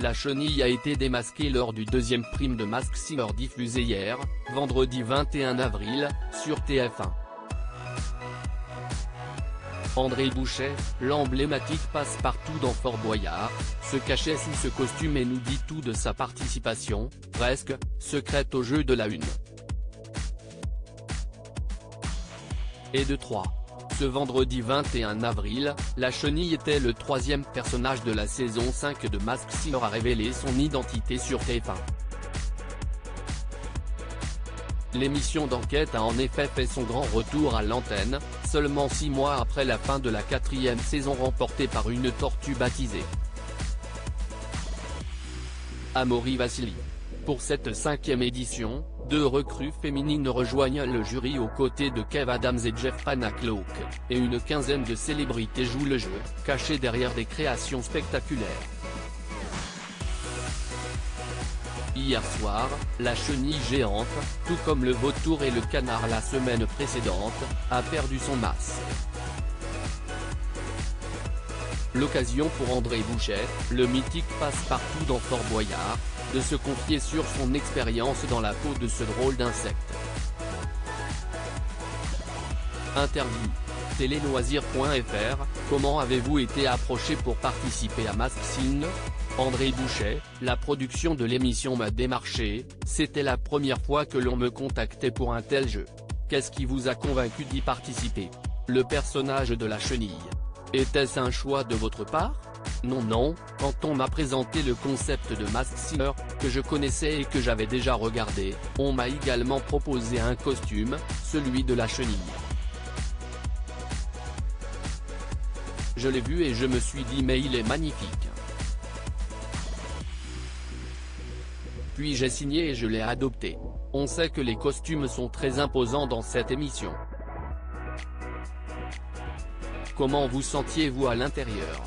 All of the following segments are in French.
La chenille a été démasquée lors du deuxième prime de Masked Singer diffusé hier, vendredi 21 avril, sur TF1. André Bouchet, l'emblématique passe-partout dans Fort Boyard, se cachait sous ce costume et nous dit tout de sa participation, presque, secrète au jeu de la une. Et de 3. Ce vendredi 21 avril, la chenille était le troisième personnage de la saison 5 de Masked Singer à révéler son identité sur TF1. L'émission d'enquête a en effet fait son grand retour à l'antenne, seulement 6 mois après la fin de la 4e saison remportée par une tortue baptisée Amaury Vassili. Pour cette 5e édition, 2 recrues féminines rejoignent le jury aux côtés de Kev Adams et Jeff Panacloak, et une quinzaine de célébrités jouent le jeu, cachées derrière des créations spectaculaires. Hier soir, la chenille géante, tout comme le vautour et le canard la semaine précédente, a perdu son masque. L'occasion pour André Bouchet, le mythique passe-partout dans Fort Boyard, de se confier sur son expérience dans la peau de ce drôle d'insecte. Interview. Téléloisirs.fr, comment avez-vous été approché pour participer à Masked Singer ? André Bouchet, la production de l'émission m'a démarché, c'était la première fois que l'on me contactait pour un tel jeu. Qu'est-ce qui vous a convaincu d'y participer ? Le personnage de la chenille. Était-ce un choix de votre part ? Non, quand on m'a présenté le concept de Masked Singer, que je connaissais et que j'avais déjà regardé, on m'a également proposé un costume, celui de la chenille. Je l'ai vu et je me suis dit mais il est magnifique. Puis j'ai signé et je l'ai adopté. On sait que les costumes sont très imposants dans cette émission. Comment vous sentiez-vous à l'intérieur ?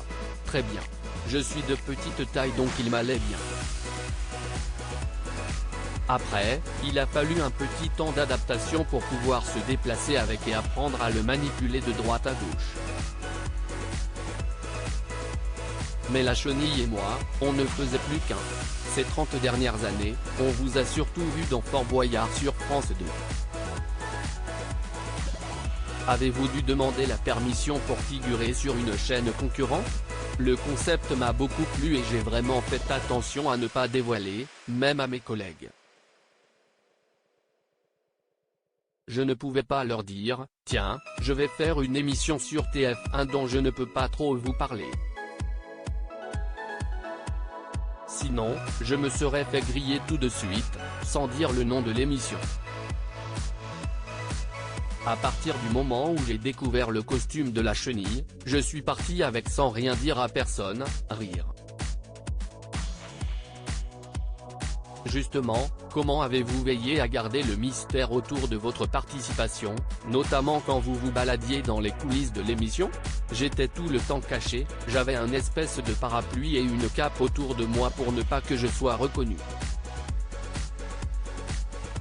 Très bien. Je suis de petite taille donc il m'allait bien. Après, il a fallu un petit temps d'adaptation pour pouvoir se déplacer avec et apprendre à le manipuler de droite à gauche. Mais la chenille et moi, on ne faisait plus qu'un. Ces 30 dernières années, on vous a surtout vu dans Fort Boyard sur France 2. Avez-vous dû demander la permission pour figurer sur une chaîne concurrente ? Le concept m'a beaucoup plu et j'ai vraiment fait attention à ne pas dévoiler, même à mes collègues. Je ne pouvais pas leur dire, tiens, je vais faire une émission sur TF1 dont je ne peux pas trop vous parler. Sinon, je me serais fait griller tout de suite, sans dire le nom de l'émission. À partir du moment où j'ai découvert le costume de la chenille, je suis parti avec sans rien dire à personne, rire. Justement, comment avez-vous veillé à garder le mystère autour de votre participation, notamment quand vous vous baladiez dans les coulisses de l'émission ? J'étais tout le temps caché, j'avais un espèce de parapluie et une cape autour de moi pour ne pas que je sois reconnu.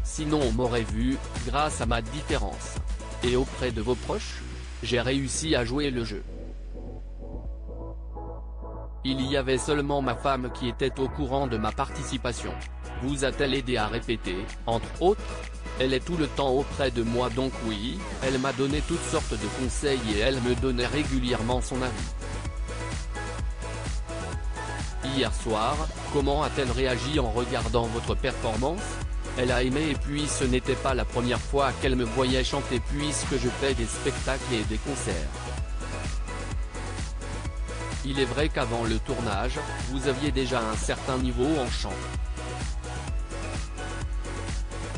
Sinon on m'aurait vu, grâce à ma différence. Et auprès de vos proches, j'ai réussi à jouer le jeu. Il y avait seulement ma femme qui était au courant de ma participation. Vous a-t-elle aidé à répéter, entre autres ? Elle est tout le temps auprès de moi donc oui, elle m'a donné toutes sortes de conseils et elle me donnait régulièrement son avis. Hier soir, comment a-t-elle réagi en regardant votre performance ? Elle a aimé et puis ce n'était pas la première fois qu'elle me voyait chanter puisque je fais des spectacles et des concerts. Il est vrai qu'avant le tournage, vous aviez déjà un certain niveau en chant.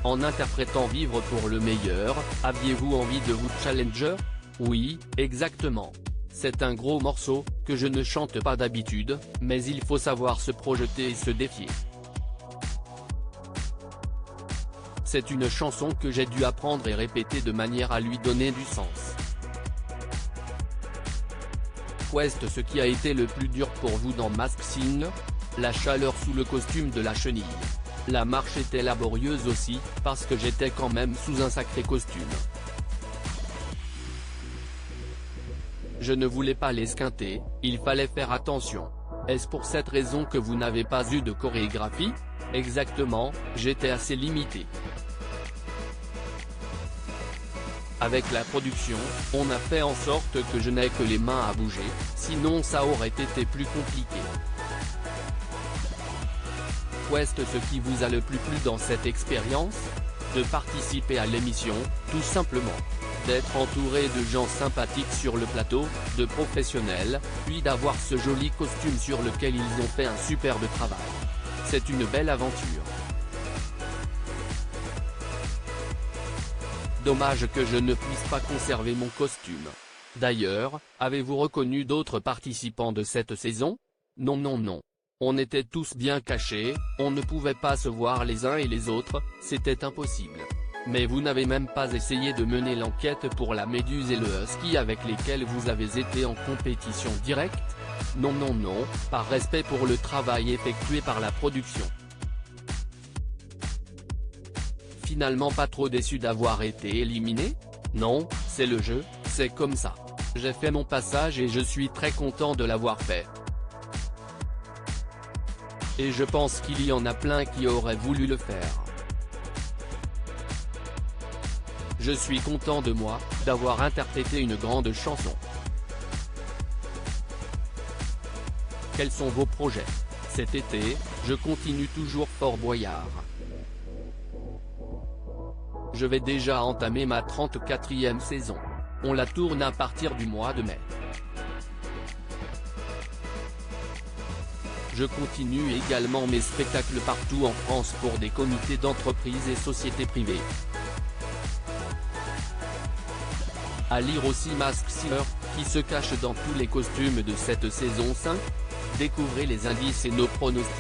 En interprétant Vivre pour le meilleur, aviez-vous envie de vous challenger ? Oui, exactement. C'est un gros morceau, que je ne chante pas d'habitude, mais il faut savoir se projeter et se défier. C'est une chanson que j'ai dû apprendre et répéter de manière à lui donner du sens. Qu'est-ce ce qui a été le plus dur pour vous dans Masked Singer ? La chaleur sous le costume de la chenille. La marche était laborieuse aussi, parce que j'étais quand même sous un sacré costume. Je ne voulais pas l'esquinter, il fallait faire attention. Est-ce pour cette raison que vous n'avez pas eu de chorégraphie? Exactement, j'étais assez limité. Avec la production, on a fait en sorte que je n'ai que les mains à bouger, sinon ça aurait été plus compliqué. Qu'est-ce qui vous a le plus plu dans cette expérience? De participer à l'émission, tout simplement. D'être entouré de gens sympathiques sur le plateau, de professionnels, puis d'avoir ce joli costume sur lequel ils ont fait un superbe travail. C'est une belle aventure. Dommage que je ne puisse pas conserver mon costume. D'ailleurs, avez-vous reconnu d'autres participants de cette saison? Non non non. On était tous bien cachés, on ne pouvait pas se voir les uns et les autres, c'était impossible. Mais vous n'avez même pas essayé de mener l'enquête pour la Méduse et le Husky avec lesquels vous avez été en compétition directe? Non non non, par respect pour le travail effectué par la production. Finalement pas trop déçu d'avoir été éliminé? Non, c'est le jeu, c'est comme ça. J'ai fait mon passage et je suis très content de l'avoir fait. Et je pense qu'il y en a plein qui auraient voulu le faire. Je suis content de moi, d'avoir interprété une grande chanson. Quels sont vos projets? Cet été, je continue toujours Fort Boyard. Je vais déjà entamer ma 34e saison. On la tourne à partir du mois de mai. Je continue également mes spectacles partout en France pour des comités d'entreprises et sociétés privées. À lire aussi Mask Singer, qui se cache dans tous les costumes de cette saison 5. Découvrez les indices et nos pronostics.